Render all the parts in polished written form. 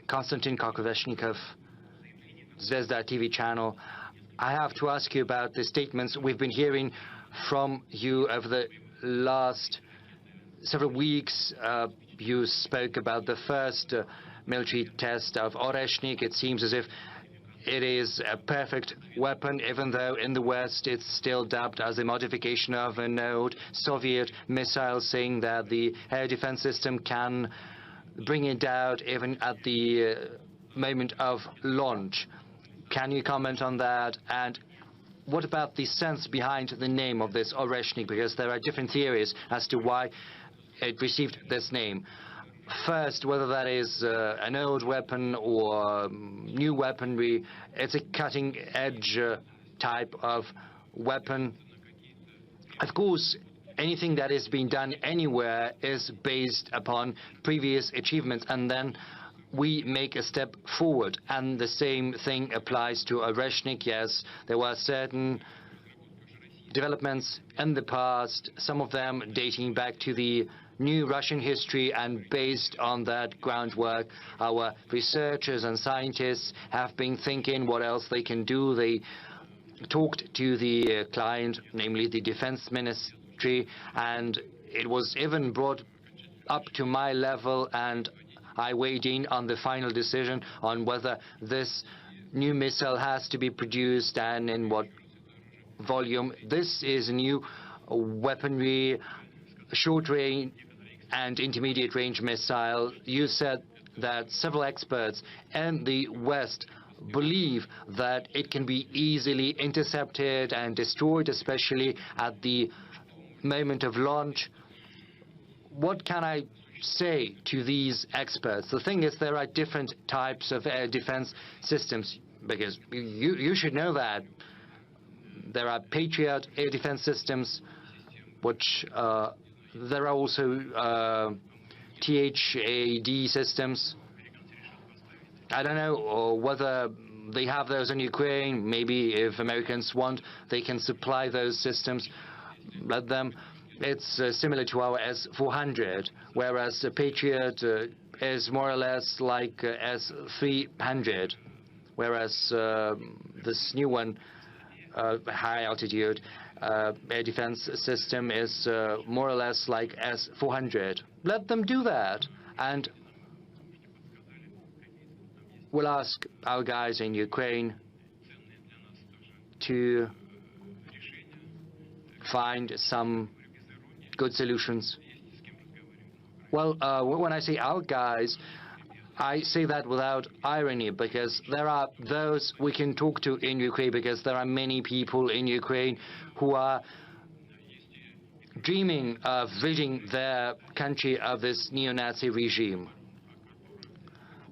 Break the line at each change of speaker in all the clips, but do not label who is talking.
Konstantin Oreshnikov, Zvezda TV channel. I have to ask you about the statements we've been hearing from you over the last several weeks. You spoke about the first military test of Oreshnik. It seems as if it is a perfect weapon, even though in the West it's still dubbed as a modification of an old Soviet missile, saying that the air defense system can bring it down even at the moment of launch. Can you comment on that? And what about the sense behind the name of this Oreshnik? Because there are different theories as to why it received this name. First, whether that is an old weapon or new weaponry, it's a cutting-edge type of weapon. Of course, anything that is being done anywhere is based upon previous achievements, and then we make a step forward. And the same thing applies to Oreshnik. Yes, there were certain developments in the past, some of them dating back to the new Russian history, and based on that groundwork, our researchers and scientists have been thinking what else they can do. They talked to the client, namely the defense ministry, and it was even brought up to my level, and I weighed in on the final decision on whether this new missile has to be produced and in what volume. This is a new weaponry, short range and intermediate range missile. You said that several experts in the West believe that it can be easily intercepted and destroyed, especially at the moment of launch. What can I say to these experts? The thing is, there are different types of air defense systems, because you should know that there are Patriot air defense systems, which there are also THAD systems. I don't know whether they have those in Ukraine. Maybe if Americans want, they can supply those systems. Let them. It's similar to our S-400, whereas Patriot is more or less like S-300, whereas this new one, high altitude air defense system, is more or less like S-400. Let them do that, and we'll ask our guys in Ukraine to find some good solutions. Well, when I say our guys, I say that without irony, because there are those we can talk to in Ukraine, because there are many people in Ukraine who are dreaming of ridding their country of this neo-Nazi regime.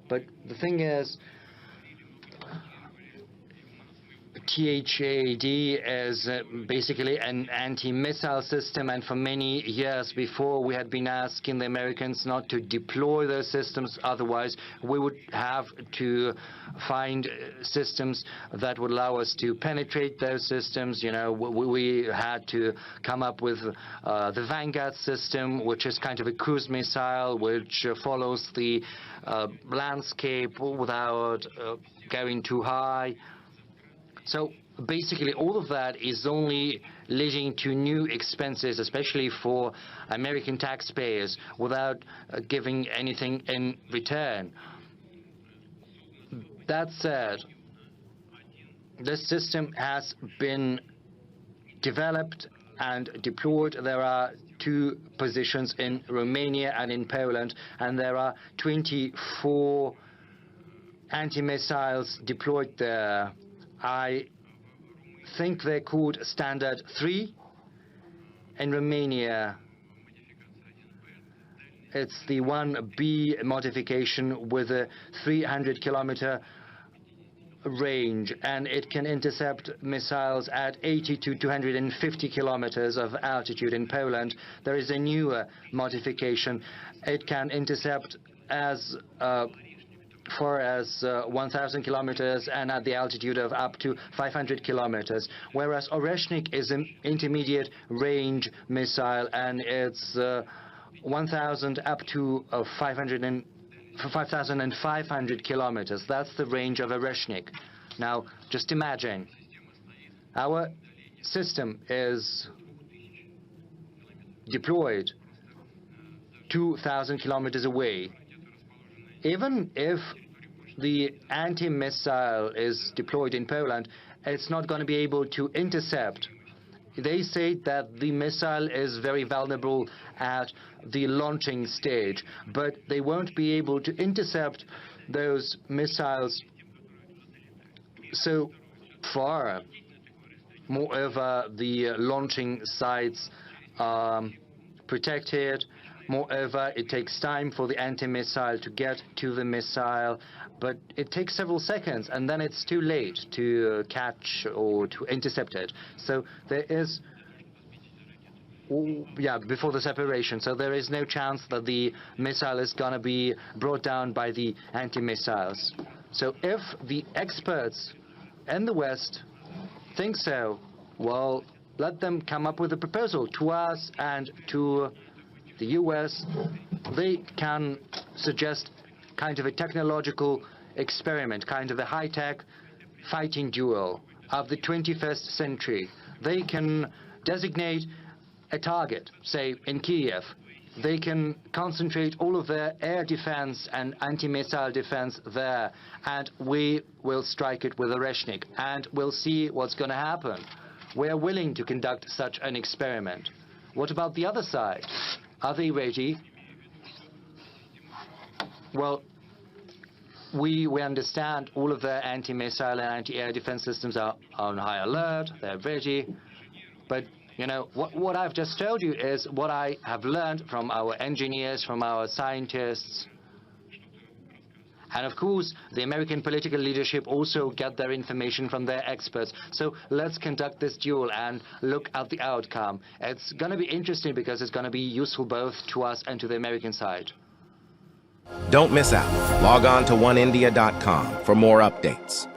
But the thing is, THAD is basically an anti-missile system, and for many years before we had been asking the Americans not to deploy those systems, otherwise we would have to find systems that would allow us to penetrate those systems. You know, we had to come up with the Vanguard system, which is kind of a cruise missile which follows the landscape without going too high. So basically all of that is only leading to new expenses, especially for American taxpayers, without giving anything in return. That said, this system has been developed and deployed. There are 2 positions in Romania and in Poland, and there are 24 anti-missiles deployed there. I think they're called Standard 3. In Romania, it's the 1B modification with a 300-kilometer range, and it can intercept missiles at 80 to 250 kilometers of altitude. In Poland, there is a newer modification. It can intercept as far as 1,000 kilometers and at the altitude of up to 500 kilometers, whereas Oreshnik is an intermediate range missile, and it's 1,000 up to 5,500 kilometers. That's the range of Oreshnik. Now, just imagine, our system is deployed 2,000 kilometers away. Even if the anti-missile is deployed in Poland, it's not going to be able to intercept. They say that the missile is very vulnerable at the launching stage, but they won't be able to intercept those missiles so far. Moreover, the launching sites are protected. Moreover, it takes time for the anti-missile to get to the missile, but it takes several seconds, and then it's too late to catch or to intercept it. So there is, before the separation, so there is no chance that the missile is going to be brought down by the anti-missiles. So if the experts in the West think so, well, let them come up with a proposal to us and to the US. They can suggest kind of a technological experiment, kind of a high-tech fighting duel of the 21st century. They can designate a target, say in Kiev. They can concentrate all of their air defense and anti-missile defense there, and we will strike it with Oreshnik, and we'll see what's going to happen. We are willing to conduct such an experiment. What about the other side? Are they ready? Well, we understand all of their anti-missile and anti-air defense systems are on high alert, they're ready. But, you know, what I've just told you is what I have learned from our engineers, from our scientists. And of course, the American political leadership also get their information from their experts. So let's conduct this duel and look at the outcome. It's going to be interesting because it's going to be useful both to us and to the American side.
Don't miss out. Log on to oneindia.com for more updates.